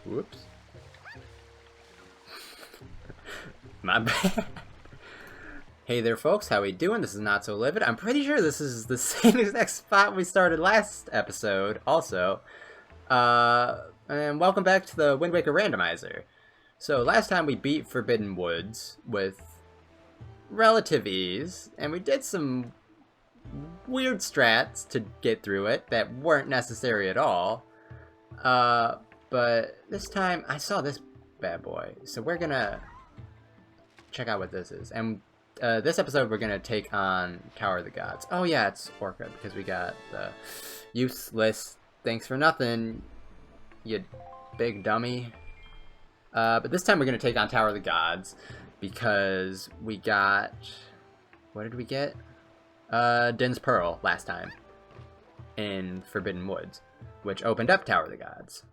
Whoops. My bad. Hey there, folks. How we doing? This is NotSoLivid. I'm pretty sure this is the same exact spot we started last episode, also. And welcome back to the Wind Waker Randomizer. So, last time we beat Forbidden Woods with relative ease, and we did some weird strats to get through it that weren't necessary at all. But this time, I saw this bad boy, so we're gonna check out what this is. And this episode, we're gonna take on Tower of the Gods. Oh yeah, it's Orca, because we got the useless thanks for nothing, you big dummy. But this time we're gonna take on Tower of the Gods, because we got... what did we get? Din's Pearl last time in Forbidden Woods, which opened up Tower of the Gods.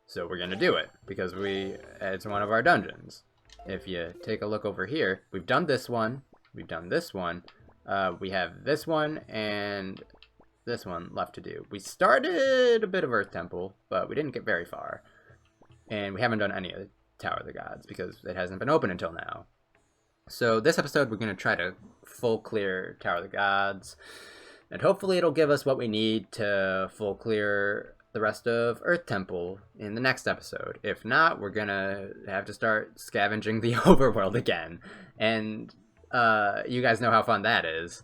So we're gonna do it, because it's one of our dungeons. If you take a look over here, we've done this one, we've done this one, we have this one, and this one left to do. We started a bit of Earth Temple, but we didn't get very far. And we haven't done any of the Tower of the Gods, because it hasn't been open until now. So this episode, we're going to try to full clear Tower of the Gods, and hopefully it'll give us what we need to full clear the rest of Earth Temple in the next episode. If not, we're gonna have to start scavenging the overworld again, and you guys know how fun that is.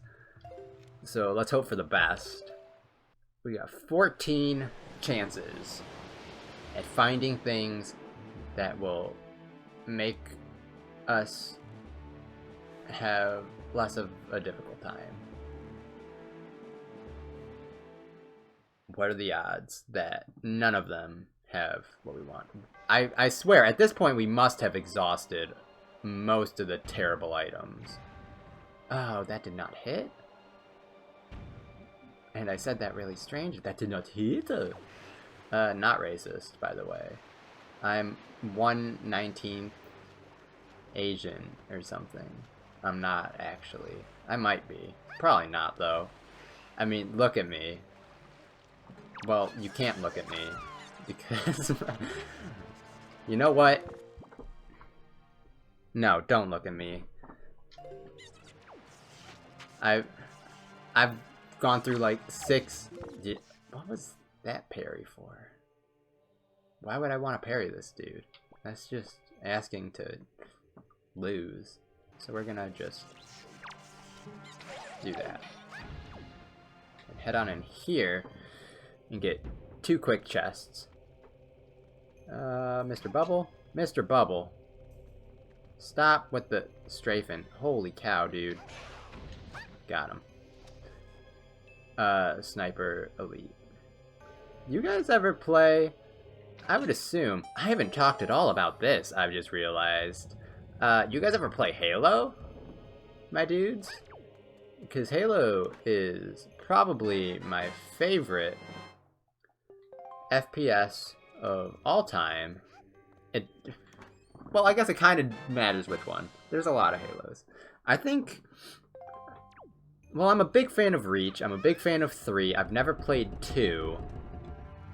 So let's hope for the best. We got 14 chances at finding things that will make us have less of a difficult time. What are the odds that none of them have what we want? I swear, at this point, we must have exhausted most of the terrible items. Oh, that did not hit? And I said that really strange. That did not hit? Not racist, by the way. I'm 1/19th Asian or something. I'm not, actually. I might be. Probably not, though. I mean, look at me. Well, you can't look at me, because... you know what? No, don't look at me. I've gone through like 6... What was that parry for? Why would I want to parry this dude? That's just asking to lose. So we're gonna just do that. And head on in here and get 2 quick chests. Mr. Bubble? Mr. Bubble. Stop with the strafing. Holy cow, dude. Got him. Sniper Elite. You guys ever play... I would assume... I haven't talked at all about this, I've just realized. You guys ever play Halo? My dudes? Because Halo is probably my favorite FPS of all time. Well, I guess it kind of matters which one. There's a lot of Halos. I think... well, I'm a big fan of Reach. I'm a big fan of 3. I've never played 2.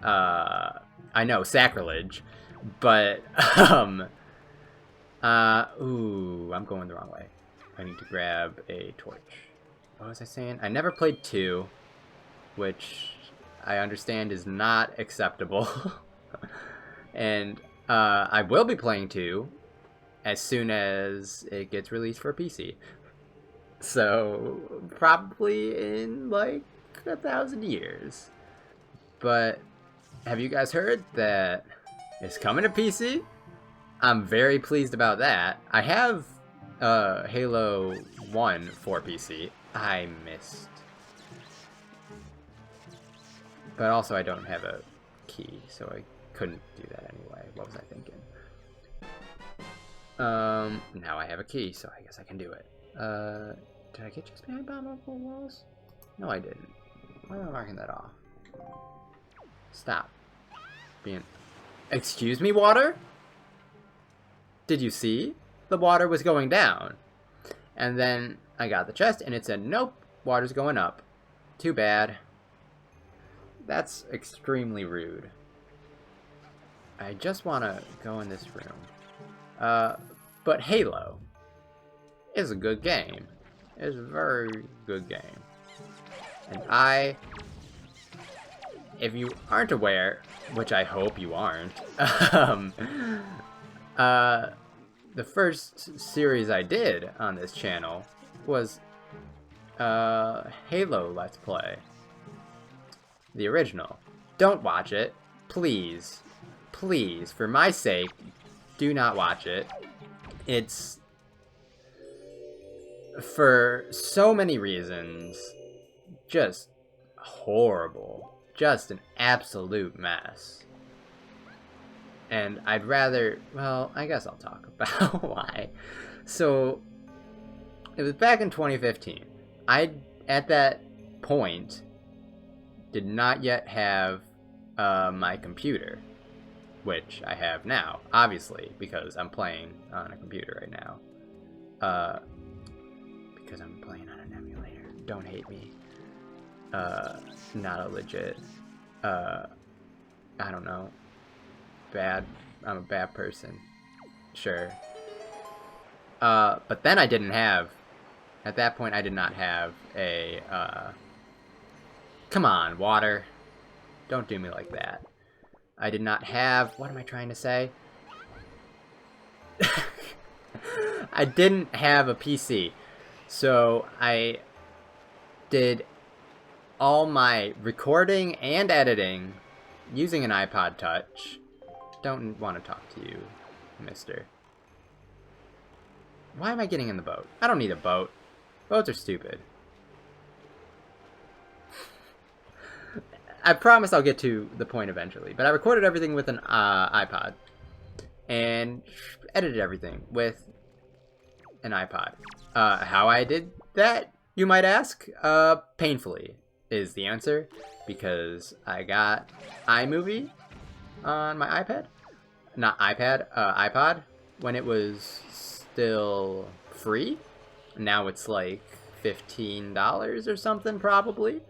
I know, sacrilege. But, ooh, I'm going the wrong way. I need to grab a torch. What was I saying? I never played 2, which I understand is not acceptable. And I will be playing 2 as soon as it gets released for PC. So, probably in like 1,000 years. But have you guys heard that it's coming to PC? I'm very pleased about that. I have Halo 1 for PC. I missed. But also I don't have a key, so I couldn't do that anyway. What was I thinking? Now I have a key, so I guess I can do it. Did I get just behind bombable walls? No, I didn't. Why am I marking that off? Stop. Being... Excuse me, water? Did you see? The water was going down. And then I got the chest, and it said, nope, water's going up. Too bad. That's extremely rude. I just want to go in this room. But Halo is a good game. It's a very good game. And if you aren't aware, which I hope you aren't, the first series I did on this channel was Halo Let's Play. The original. Don't watch it. Please. Please, for my sake, do not watch it. It's, for so many reasons, just horrible. Just an absolute mess. And I'd rather, well, I guess I'll talk about why. So, it was back in 2015. I, at that point, did not yet have my computer, which I have now, obviously, because I'm playing on a computer right now. Because I'm playing on an emulator. Don't hate me. Not a legit, I don't know, I'm a bad person, sure. But then I didn't have, at that point I did not have a, come on, water, don't do me like that. I did not have, what am I trying to say? I didn't have a PC, so I did all my recording and editing using an iPod Touch. Don't want to talk to you, mister. Why am I getting in the boat? I don't need a boat. Boats are stupid. I promise I'll get to the point eventually, but I recorded everything with an iPod and edited everything with an iPod. How I did that, you might ask? Painfully is the answer, because I got iMovie on my iPad. Not iPad, iPod, when it was still free. Now it's like $15 or something, probably.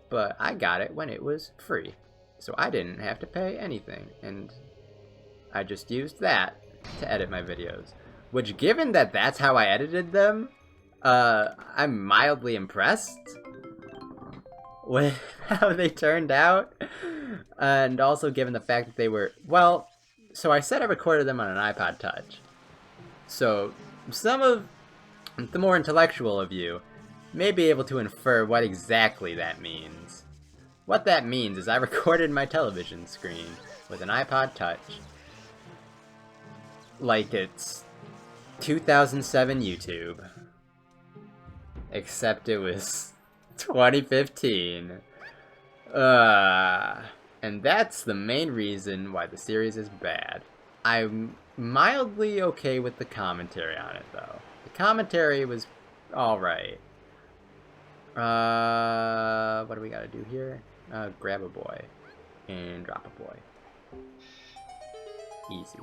But I got it when it was free. So I didn't have to pay anything. And I just used that to edit my videos. Which, given that that's how I edited them, I'm mildly impressed with how they turned out. And also given the fact that they were, well, so I said I recorded them on an iPod Touch. So some of the more intellectual of you may be able to infer what exactly that means. What that means is I recorded my television screen with an iPod Touch like it's 2007 YouTube. Except it was 2015. And that's the main reason why the series is bad. I'm mildly okay with the commentary on it, though. The commentary was alright. What do we gotta do here? Grab a boy and drop a boy. Easy.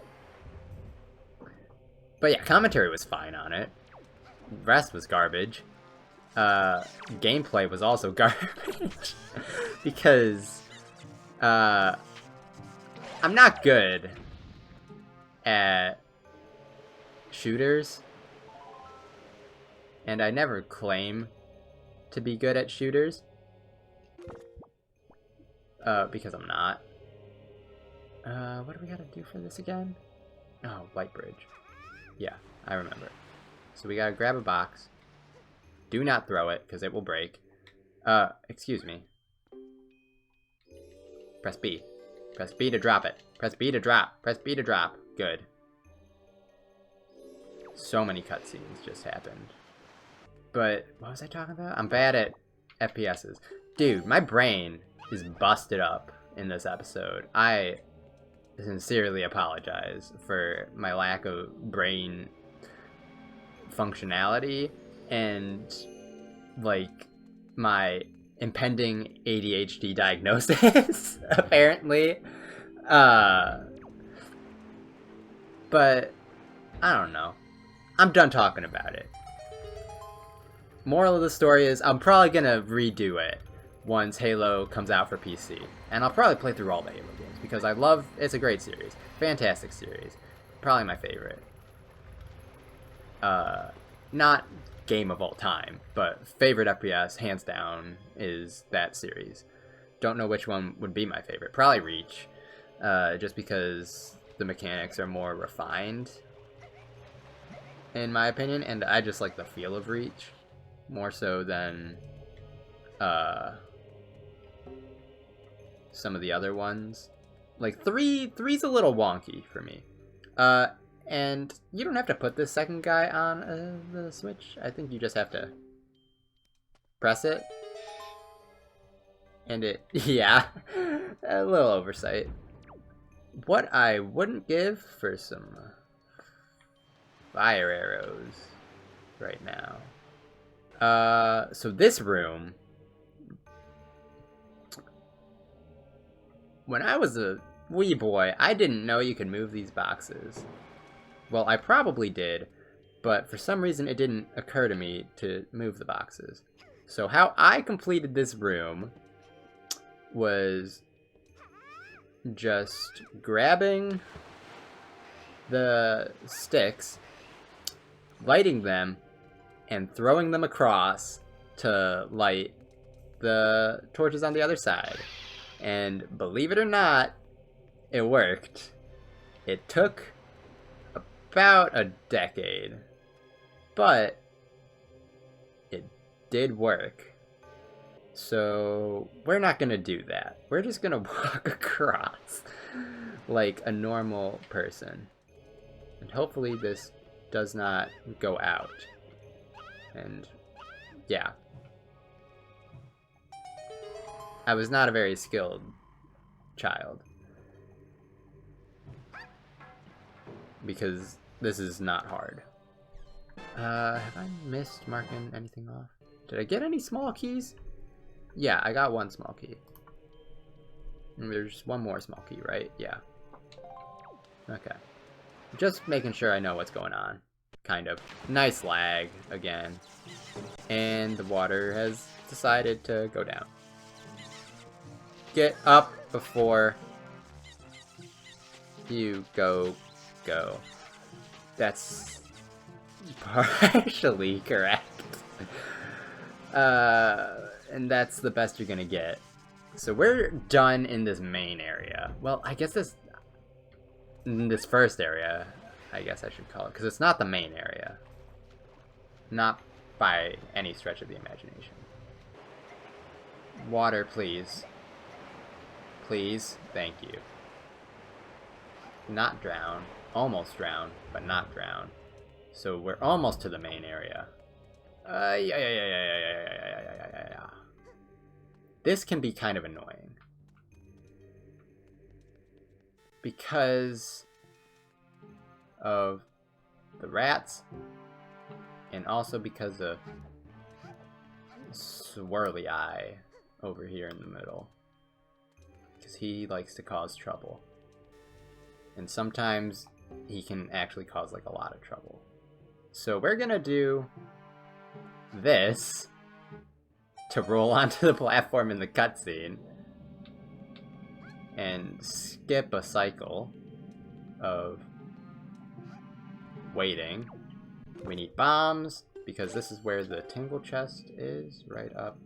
But yeah, commentary was fine on it. The rest was garbage. Gameplay was also garbage. Because, I'm not good at shooters. And I never claim to be good at shooters. Because I'm not. What do we gotta do for this again? Oh, light bridge. Yeah, I remember. So we gotta grab a box. Do not throw it, because it will break. Excuse me. Press B. Press B to drop it. Press B to drop. Press B to drop. Good. So many cutscenes just happened. But, what was I talking about? I'm bad at FPSs. Dude, my brain is busted up in this episode. I sincerely apologize for my lack of brain functionality and, like, my impending ADHD diagnosis, apparently. But, I don't know. I'm done talking about it. Moral of the story is, I'm probably gonna redo it, once Halo comes out for PC. And I'll probably play through all the Halo games because it's a great series. Fantastic series. Probably my favorite. Not game of all time, but favorite FPS, hands down, is that series. Don't know which one would be my favorite. Probably Reach, just because the mechanics are more refined, in my opinion, and I just like the feel of Reach more so than some of the other ones. Like three's a little wonky for me. And you don't have to put this second guy on the Switch. I think you just have to press it. And it, yeah, a little oversight. What I wouldn't give for some fire arrows right now. So this room, when I was a wee boy, I didn't know you could move these boxes. Well, I probably did, but for some reason it didn't occur to me to move the boxes. So how I completed this room was just grabbing the sticks, lighting them, and throwing them across to light the torches on the other side. And believe it or not, it worked. It took about a decade, but it did work. So we're not gonna do that. We're just gonna walk across like a normal person. And hopefully this does not go out. And yeah. I was not a very skilled child, because this is not hard. Have I missed marking anything off? Did I get any small keys? Yeah, I got one small key. And there's one more small key, right? Yeah. Okay. Just making sure I know what's going on. Kind of. Nice lag, again. And the water has decided to go down. Get up before you go. That's partially correct. And that's the best you're gonna get. So we're done in this main area. Well, I guess this first area, I guess I should call it, because it's not the main area. Not by any stretch of the imagination. Water, please. Please, thank you. Not drown. Almost drown, but not drown. So we're almost to the main area. Yeah. This can be kind of annoying. Because of the rats, and also because of Swirly Eye over here in the middle. Because he likes to cause trouble. And sometimes he can actually cause like a lot of trouble. So we're gonna do this to roll onto the platform in the cutscene and skip a cycle of waiting. We need bombs because this is where the tingle chest is, right up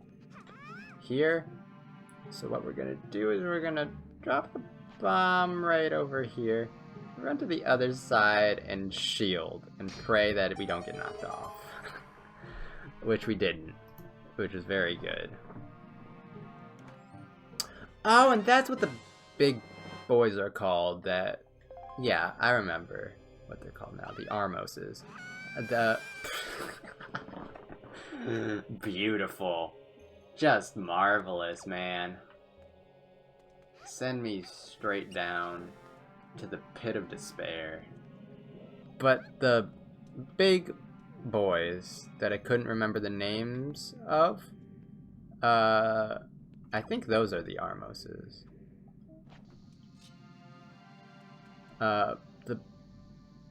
here. So what we're gonna do is we're gonna drop the bomb right over here, run to the other side and shield and pray that we don't get knocked off. Which we didn't, which is very good. Oh, and that's what the big boys are called. That, yeah, I remember what they're called now. The Armoses. The beautiful, just marvelous, man. Send me straight down to the pit of despair. But the big boys that I couldn't remember the names of, I think those are the Armoses.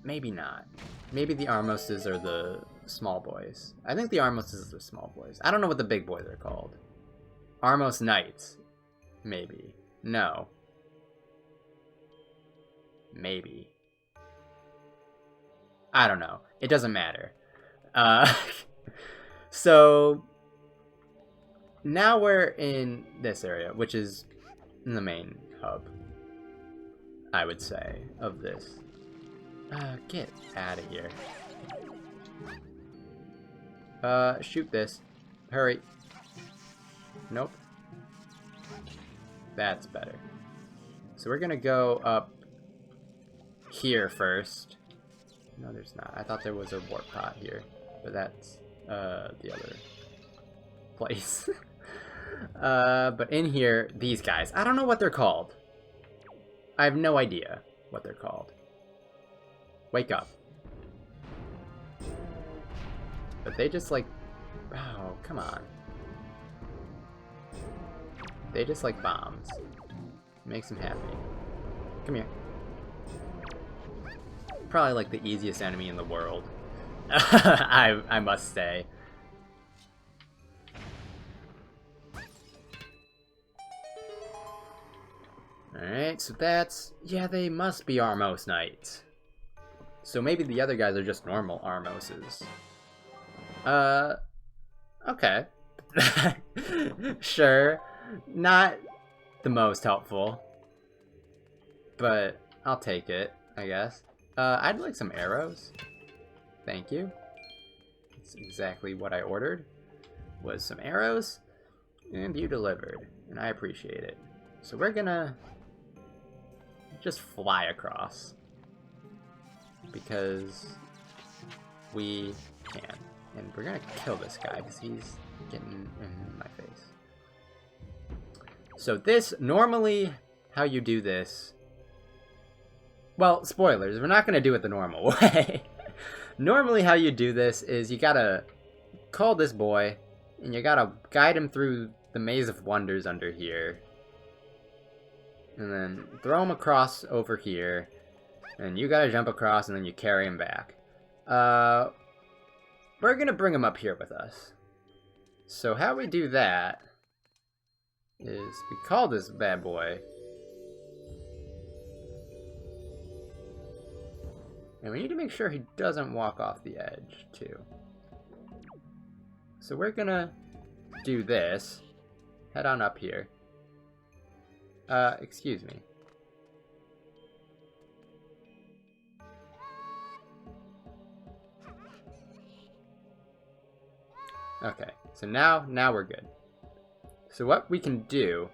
Maybe not. Maybe the Armoses are the small boys. I think the Armoses are the small boys. I don't know what the big boys are called. Armos Knights. Maybe. No. Maybe. I don't know. It doesn't matter. So now we're in this area, which is in the main hub, I would say, of this. Get out of here. Shoot this. Hurry. Nope. That's better. So we're gonna go up here first. No, there's not. I thought there was a warp pot here, but that's the other place. But in here, these guys. I don't know what they're called. I have no idea what they're called. Wake up. But they just like... Oh, come on. They just like bombs. Makes them happy. Come here. Probably like the easiest enemy in the world. I must say. Alright, so that's... Yeah, they must be Armos Knights. So maybe the other guys are just normal Armoses. Okay. Sure. Not the most helpful. But I'll take it, I guess. I'd like some arrows. Thank you. That's exactly what I ordered. Was some arrows. And you delivered. And I appreciate it. So we're gonna just fly across. Because we can. And we're gonna kill this guy because he's getting in my face. So this, normally, how you do this... Well, spoilers, we're not gonna do it the normal way. Normally how you do this is you gotta call this boy, and you gotta guide him through the maze of wonders under here. And then throw him across over here. And you gotta jump across, and then you carry him back. We're gonna bring him up here with us. So how we do that is we call this bad boy. And we need to make sure he doesn't walk off the edge, too. So we're gonna do this. Head on up here. Excuse me. Okay, so now we're good. So what we can do,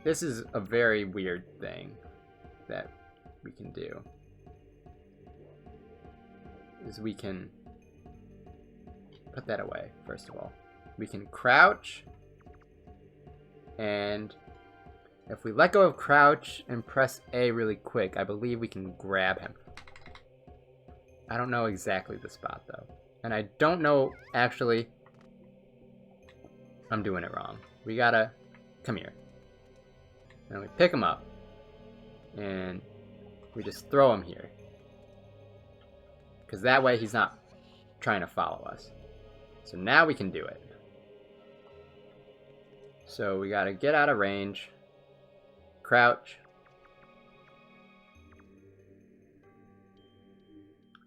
this is a very weird thing that we can do, is we can put that away, first of all. We can crouch, and if we let go of crouch and press A really quick, I believe we can grab him. I don't know exactly the spot, though. And I don't know, actually... I'm doing it wrong. We gotta come here. And we pick him up. And we just throw him here. Because that way he's not trying to follow us. So now we can do it. So we gotta get out of range. Crouch.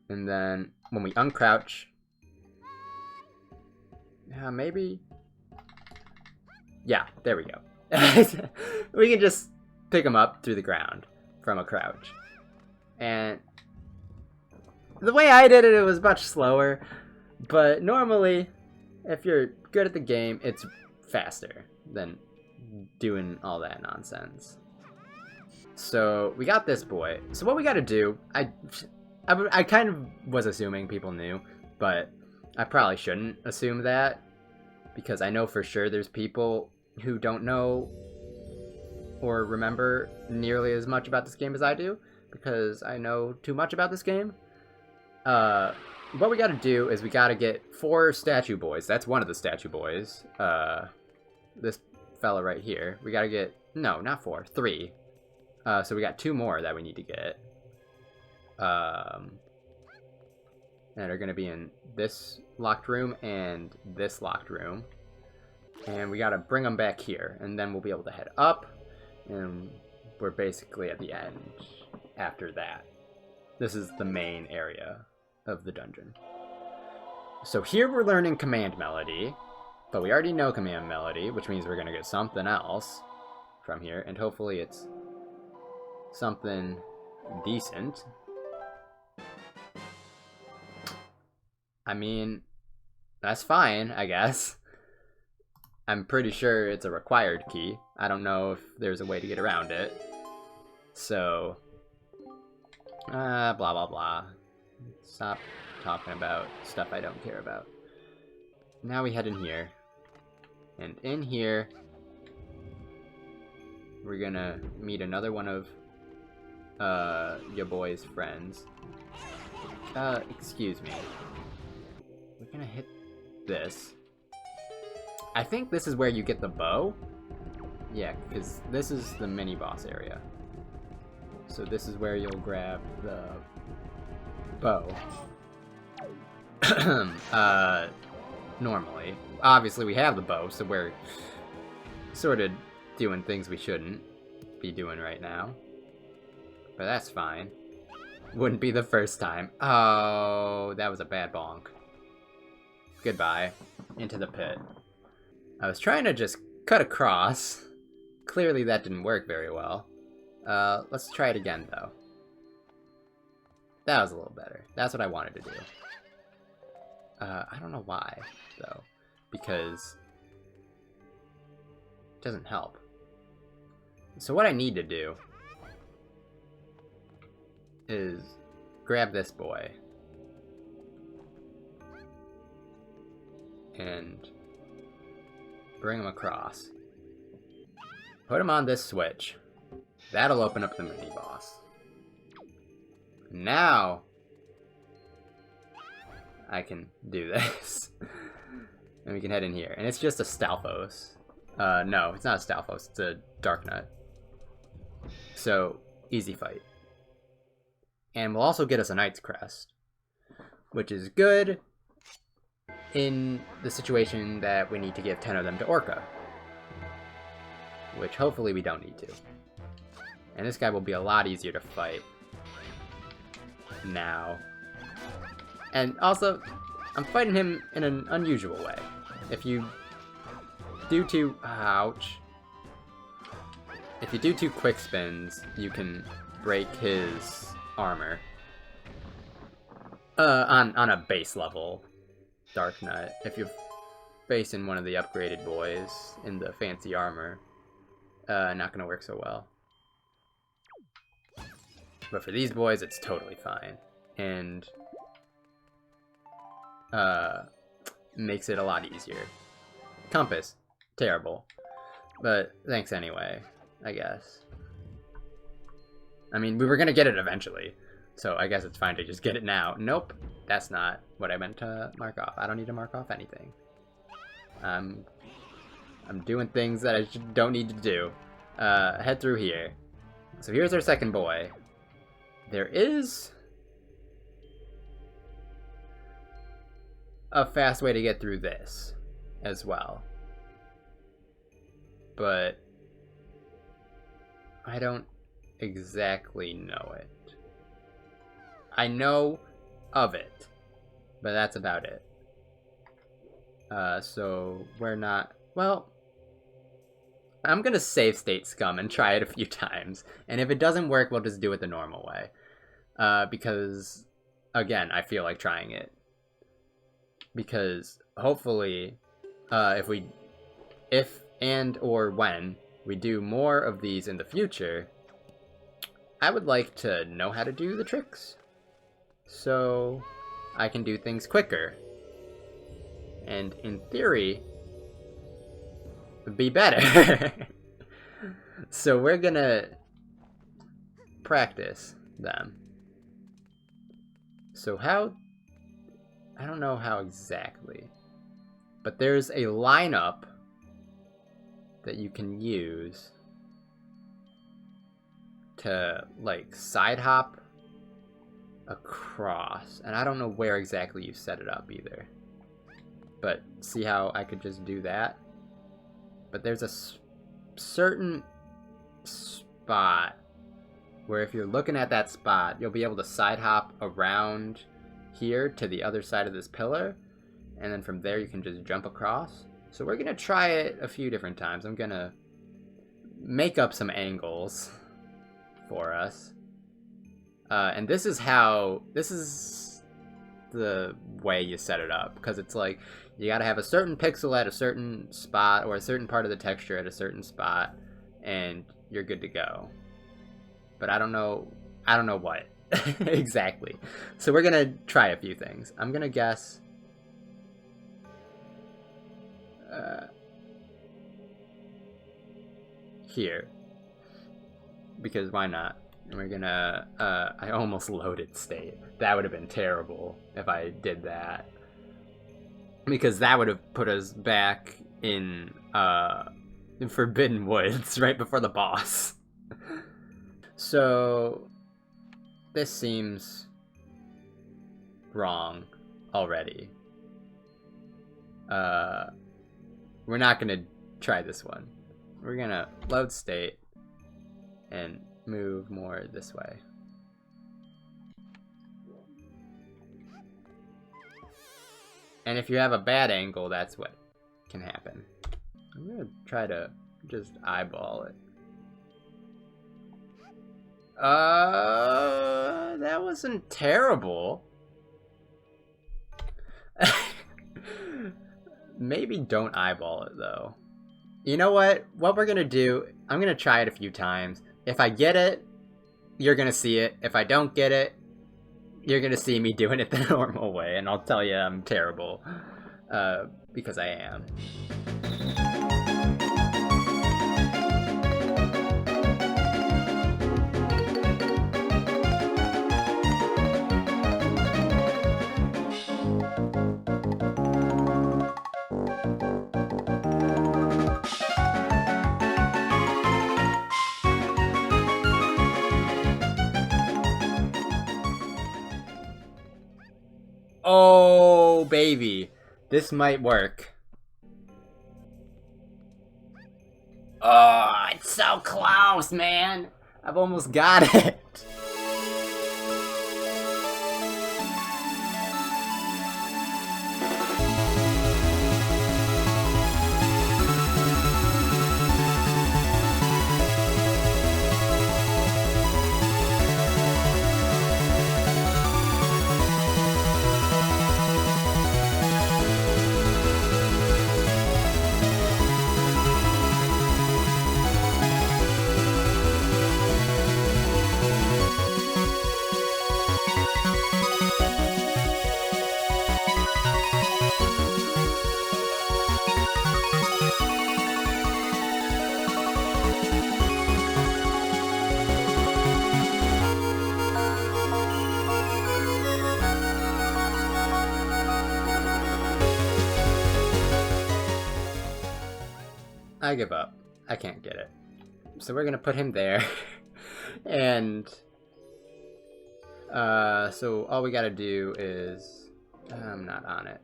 And then when we uncrouch... Yeah, maybe... Yeah, there we go. We can just pick him up through the ground from a crouch. And the way I did it, it was much slower. But normally, if you're good at the game, it's faster than doing all that nonsense. So we got this boy. So what we got to do, I kind of was assuming people knew, but I probably shouldn't assume that. Because I know for sure there's people who don't know or remember nearly as much about this game as I do, because I know too much about this game. What we gotta do is we gotta get 4 statue boys. That's one of the statue boys. This fella right here. We gotta get... No, not 4. 3. So we got 2 more that we need to get. And are gonna be in this locked room and this locked room. And we gotta bring them back here, and then we'll be able to head up, and we're basically at the end after that. This is the main area of the dungeon. So here we're learning Command Melody, but we already know Command Melody, which means we're gonna get something else from here, and hopefully it's something decent. I mean, that's fine, I guess. I'm pretty sure it's a required key. I don't know if there's a way to get around it. So, blah, blah, blah. Stop talking about stuff I don't care about. Now we head in here. And in here, we're gonna meet another one of your boy's friends. Excuse me. We're gonna hit this. I think this is where you get the bow. Yeah, because this is the mini-boss area. So this is where you'll grab the bow. Normally. Obviously we have the bow, so we're sort of doing things we shouldn't be doing right now. But that's fine. Wouldn't be the first time. Oh, that was a bad bonk. Goodbye. Into the pit. I was trying to just cut across. Clearly that didn't work very well. Let's try it again, though. That was a little better. That's what I wanted to do. I don't know why, though. Because it doesn't help. So what I need to do is grab this boy. And bring him across. Put him on this switch. That'll open up the mini-boss. Now I can do this. And we can head in here. And it's just a Stalfos. No, it's not a Stalfos, it's a Dark Nut. So, easy fight. And we'll also get us a Knight's Crest, which is good in the situation that we need to give 10 of them to Orca. Which hopefully we don't need to. And this guy will be a lot easier to fight now. And also, I'm fighting him in an unusual way. If you do two... Ouch. If you do two quick spins, you can break his armor. On a base level Dark Nut. If you're facing one of the upgraded boys in the fancy armor, not gonna work so well. But for these boys, it's totally fine. And makes it a lot easier. Compass, terrible. But thanks anyway, I guess. I mean, we were gonna get it eventually, so I guess it's fine to just get it now. Nope, that's not what I meant to mark off. I don't need to mark off anything. I'm doing things that I don't need to do. Head through here. So here's our second boy. There is a fast way to get through this as well. But I don't exactly know it. I know of it, but that's about it. So we're not... Well, I'm gonna save state scum and try it a few times. And if it doesn't work, we'll just do it the normal way. Because, again, I feel like trying it. Because, hopefully, if and or when we do more of these in the future, I would like to know how to do the tricks. So, I can do things quicker. And, in theory, be better. So we're gonna practice them. So how... I don't know how exactly. But there's a lineup that you can use to, like, side hop across. And I don't know where exactly you set it up either. But see how I could just do that? but there's a certain spot where if you're looking at that spot, you'll be able to side hop around here to the other side of this pillar, and then from there you can just jump across. So we're gonna try it a few different times. I'm gonna make up some angles for us, and this is the way you set it up, because it's like you gotta have a certain pixel at a certain spot or a certain part of the texture at a certain spot, and you're good to go. But I don't know what exactly. So we're gonna try a few things. I'm gonna guess here, because why not? And we're gonna I almost loaded state. That would have been terrible if I did that, because that would have put us back in Forbidden Woods right before the boss. So this seems wrong already. We're not gonna try this one. We're gonna load state and move more this way. And if you have a bad angle, that's what can happen. I'm gonna try to just eyeball it. That wasn't terrible. Maybe don't eyeball it though. You know what? What we're gonna do, I'm gonna try it a few times. If I get it, you're gonna see it. If I don't get it, you're gonna see me doing it the normal way, and I'll tell you I'm terrible, because I am. Oh, baby. This might work. Oh, it's so close, man. I've almost got it. I give up. I can't get it. So we're gonna put him there. And so all we gotta do is I'm not on it.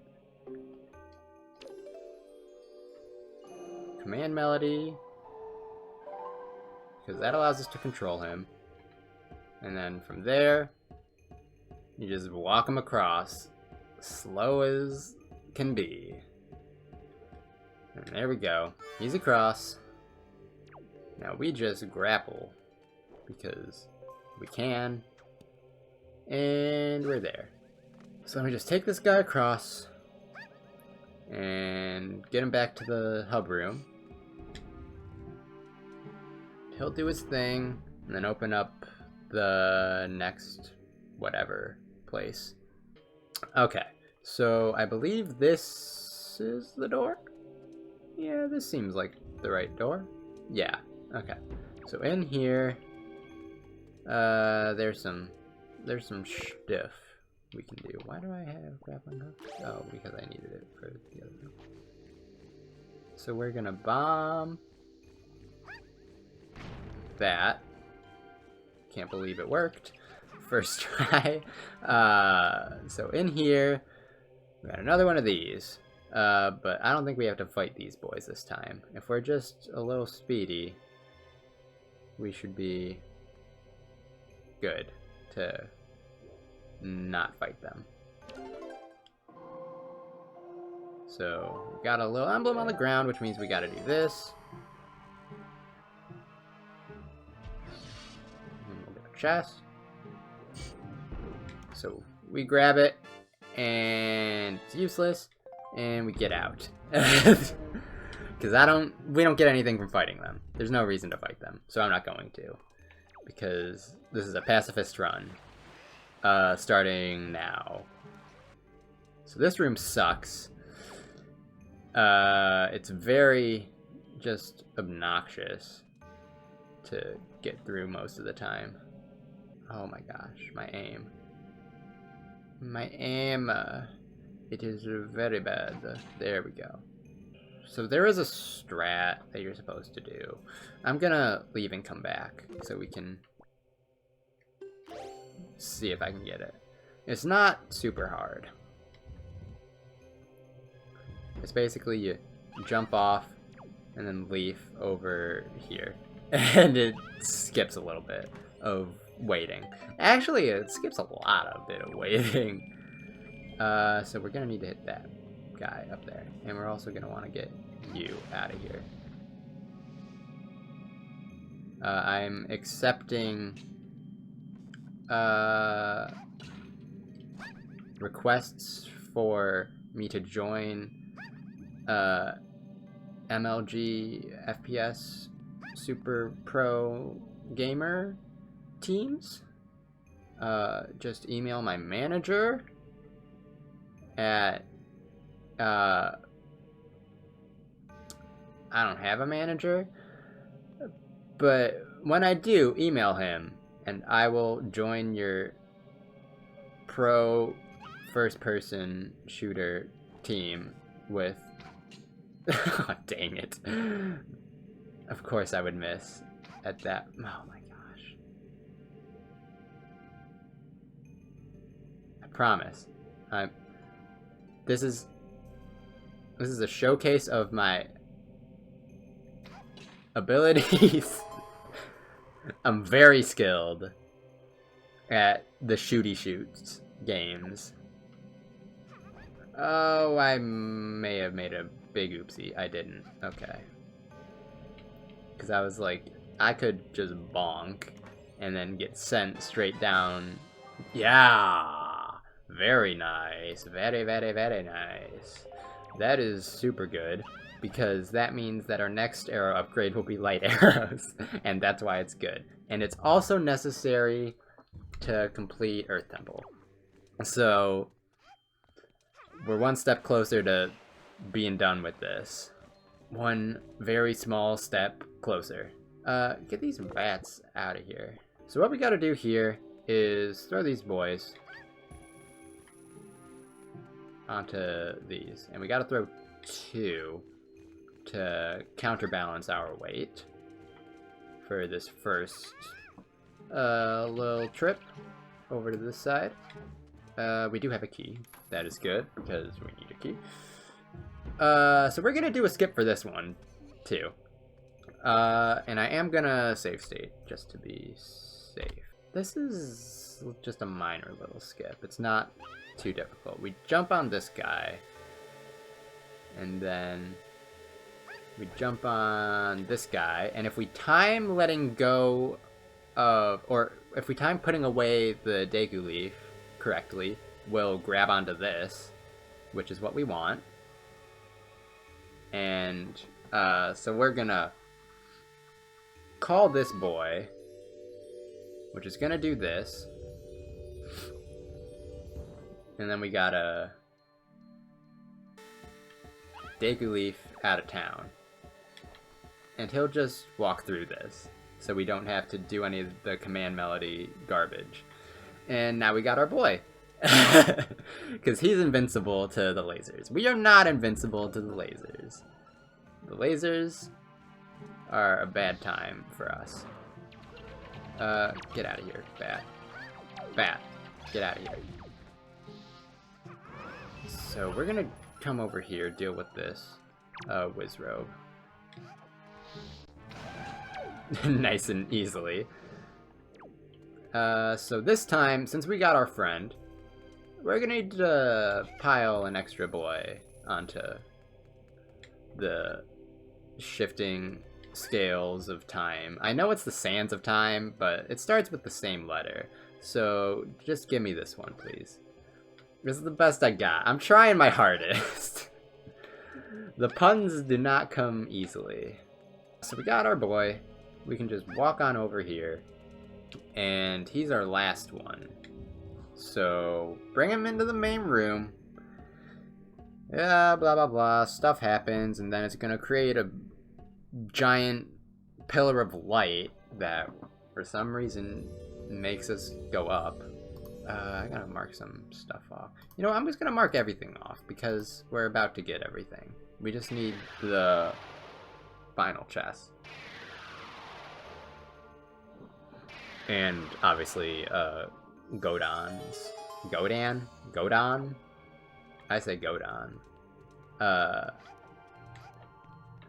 Command melody, because that allows us to control him. And then from there, you just walk him across, slow as can be. And there we go. He's across. Now we just grapple, because we can. And we're there. So let me just take this guy across and get him back to the hub room. He'll do his thing, and then open up the next whatever place. Okay, so I believe this is the door? Yeah, this seems like the right door. Yeah, okay. So in here, there's some stuff we can do. Why do I have grappling hook? Oh, because I needed it for the other one. So we're gonna bomb that. Can't believe it worked. First try. So in here, we got another one of these. But I don't think we have to fight these boys this time. If we're just a little speedy, we should be good to not fight them. So, we got a little emblem on the ground, which means we gotta do this. Chest. So we grab it, and it's useless, and we get out. Because we don't get anything from fighting them. There's no reason to fight them, so I'm not going to. Because this is a pacifist run. Starting now. So this room sucks. It's very just obnoxious to get through most of the time. Oh my gosh, my aim. My aim, it is very bad. There we go. So there is a strat that you're supposed to do. I'm gonna leave and come back so we can see if I can get it. It's not super hard. It's basically you jump off and then leaf over here. And it skips a little bit of waiting. Actually, it skips a lot of bit of waiting. So we're gonna need to hit that guy up there. And we're also gonna want to get you out of here. I'm accepting requests for me to join MLG FPS Super Pro Gamer teams. Just email my manager at I don't have a manager, but when I do, email him and I will join your pro first-person shooter team with oh, dang it. Of course I would miss at that. Oh my gosh. I promise. This is a showcase of my abilities. I'm very skilled at the shooty shoots games. Oh, I may have made a big oopsie. I didn't. Okay. Because I was like, I could just bonk and then get sent straight down. Yeah! Very nice. Very, very, very nice. That is super good. Because that means that our next arrow upgrade will be light arrows. And that's why it's good. And it's also necessary to complete Earth Temple. So we're one step closer to being done with this. One very small step closer. Get these rats out of here. So what we gotta do here is throw these boys onto these. And we gotta throw 2 to counterbalance our weight for this first little trip over to this side. We do have a key. That is good, because we need a key. So we're gonna do a skip for this one, too. And I am gonna save state, just to be safe. This is just a minor little skip. It's not too difficult. We jump on this guy, and then we jump on this guy, and if we time letting go of, or if we time putting away the Deku Leaf correctly, we'll grab onto this, which is what we want. And so we're gonna call this boy, which is gonna do this, and then we gotta Deku Leaf out of town, and he'll just walk through this, so we don't have to do any of the command melody garbage. And now we got our boy. Because he's invincible to the lasers. We are not invincible to the lasers. The lasers are a bad time for us. Get out of here, bat. Bat, get out of here. So we're gonna come over here, deal with this Wizrobe. Nice and easily. So this time, since we got our friend, we're gonna need to pile an extra boy onto the shifting scales of time. I know it's the sands of time, but it starts with the same letter. So just give me this one, please. This is the best I got. I'm trying my hardest. The puns do not come easily. So we got our boy. We can just walk on over here. And he's our last one. So bring him into the main room. Yeah, blah blah blah. Stuff happens, and then it's gonna create a giant pillar of light that for some reason makes us go up. I gotta mark some stuff off. You know, I'm just gonna mark everything off because we're about to get everything. We just need the final chest. And obviously, Godon's. Godon? Godon? I say Godon.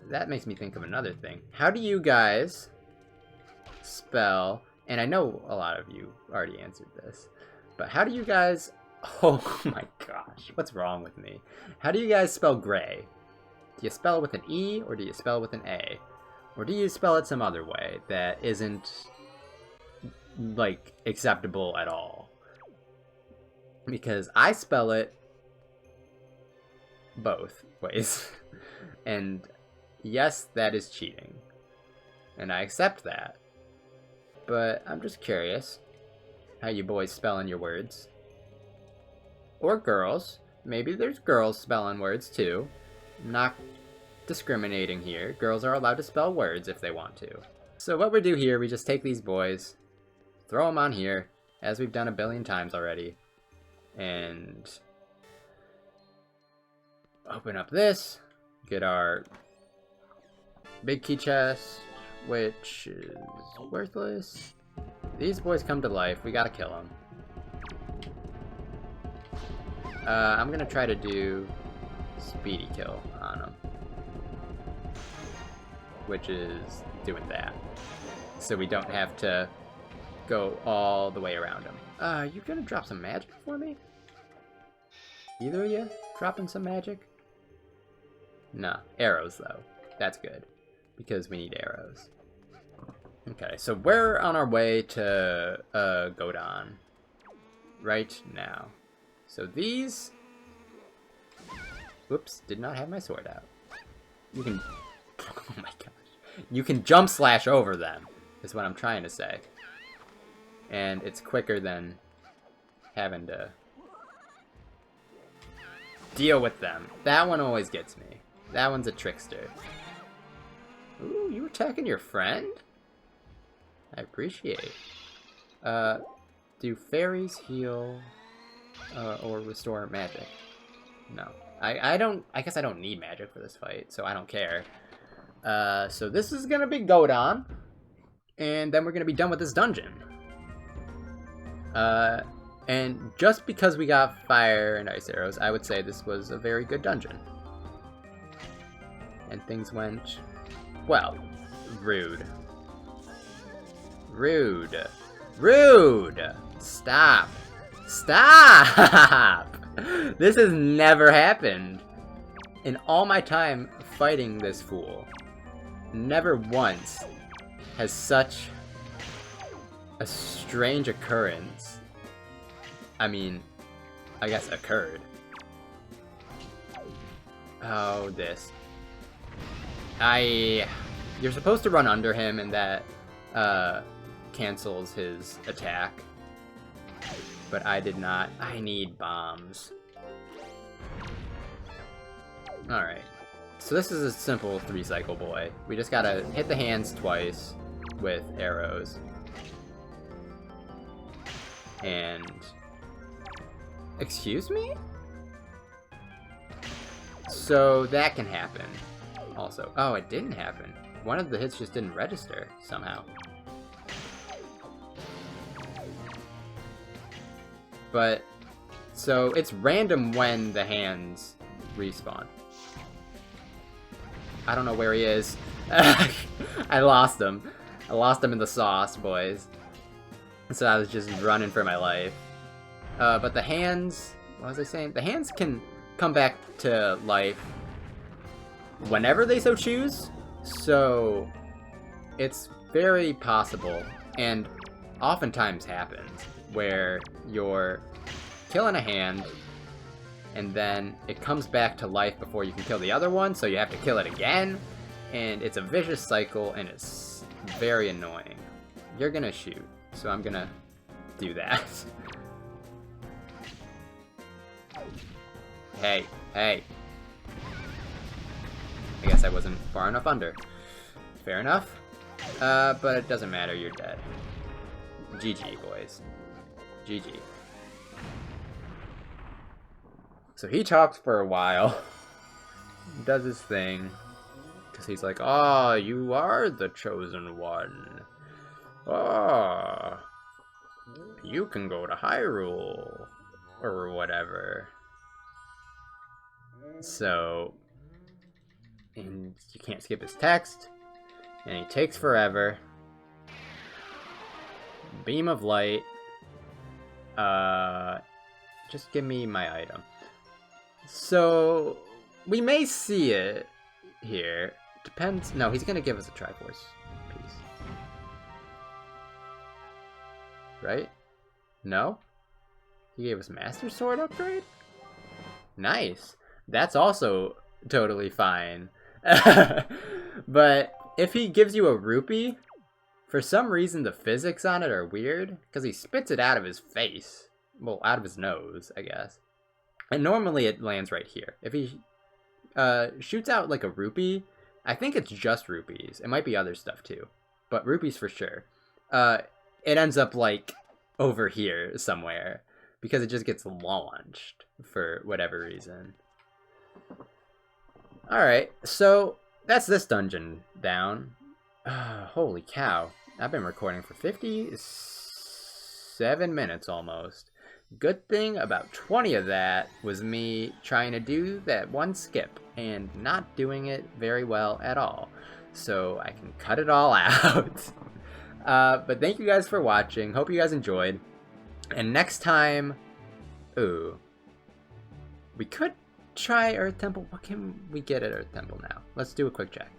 That makes me think of another thing. How do you guys spell, and I know a lot of you already answered this, but how do you guys, oh my gosh, what's wrong with me? How do you guys spell gray? Do you spell it with an E, or do you spell it with an A? Or do you spell it some other way that isn't, like, acceptable at all? Because I spell it both ways. And yes, that is cheating. And I accept that. But I'm just curious how you boys spelling your words. Or girls. Maybe there's girls spelling words too. I'm not discriminating here. Girls are allowed to spell words if they want to. So what we do here, we just take these boys, throw them on here, as we've done a billion times already, and open up this, get our big key chest, which is worthless. These boys come to life, we gotta kill them. I'm gonna try to do speedy kill on them, which is doing that, so we don't have to go all the way around them. You gonna drop some magic for me? Either of you dropping some magic? No, arrows though. That's good, because we need arrows. Okay, so we're on our way to Godon right now. So these... Whoops, did not have my sword out. You can... Oh my gosh. You can jump slash over them, is what I'm trying to say. And it's quicker than having to deal with them. That one always gets me. That one's a trickster. Ooh, you attacking your friend? I appreciate. Do fairies heal or restore magic? No. I guess I don't need magic for this fight, so I don't care. So this is gonna be Godon, and then we're gonna be done with this dungeon. And just because we got fire and ice arrows, I would say this was a very good dungeon. And things went well. Rude. Rude. Rude! Stop. Stop! This has never happened. In all my time fighting this fool, never once has such a strange occurrence, I mean, I guess occurred. Oh, this. You're supposed to run under him, and that cancels his attack. But I did not. I need bombs. Alright. So this is a simple 3-cycle boy. We just gotta hit the hands twice with arrows. And... Excuse me? So that can happen. Also. Oh, it didn't happen. One of the hits just didn't register somehow. But, so it's random when the hands respawn. I don't know where he is. I lost him. I lost him in the sauce, boys. So I was just running for my life. But the hands... What was I saying? The hands can come back to life whenever they so choose. So it's very possible, and oftentimes happens, where you're killing a hand, and then it comes back to life before you can kill the other one, so you have to kill it again, and it's a vicious cycle, and it's very annoying. You're gonna shoot, so I'm gonna do that. Hey, hey. I guess I wasn't far enough under. Fair enough. But it doesn't matter, you're dead. GG, boys. GG. So he talks for a while. Does his thing. Because he's like, "Ah, you are the chosen one. Ah, you can go to Hyrule." Or whatever. So... And you can't skip his text. And he takes forever. Beam of light. Just give me my item. So, we may see it here. Depends. No, he's gonna give us a Triforce piece. Right? No? He gave us Master Sword upgrade? Nice. That's also totally fine. But if he gives you a rupee, for some reason the physics on it are weird, because he spits it out of his face. Well, out of his nose, I guess. And normally it lands right here. If he shoots out like a rupee, I think it's just rupees. It might be other stuff too, but rupees for sure. It ends up like over here somewhere, because it just gets launched for whatever reason. Alright, so that's this dungeon down. Holy cow. I've been recording for 57 minutes almost. Good thing about 20 of that was me trying to do that one skip and not doing it very well at all. So I can cut it all out. But thank you guys for watching. Hope you guys enjoyed. And next time... Ooh. We could try Earth Temple. What can we get at Earth Temple now? Let's do a quick check.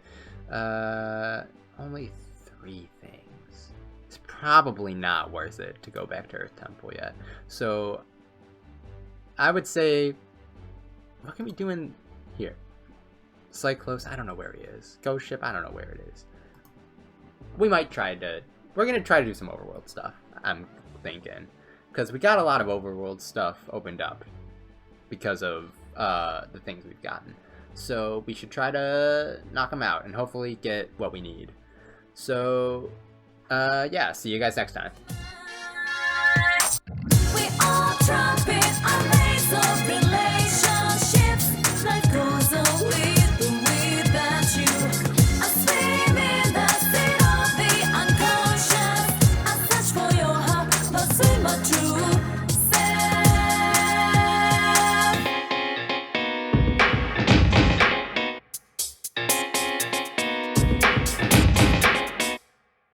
Only 3 things. It's probably not worth it to go back to Earth Temple yet. So I would say, what can we do in here? Cyclos, I don't know where he is. Ghost Ship, I don't know where it is. We might try to, we're gonna try to do some overworld stuff, I'm thinking. Because we got a lot of overworld stuff opened up because of the things we've gotten. So we should try to knock them out and hopefully get what we need. So, yeah, see you guys next time. We all trumpet our ways of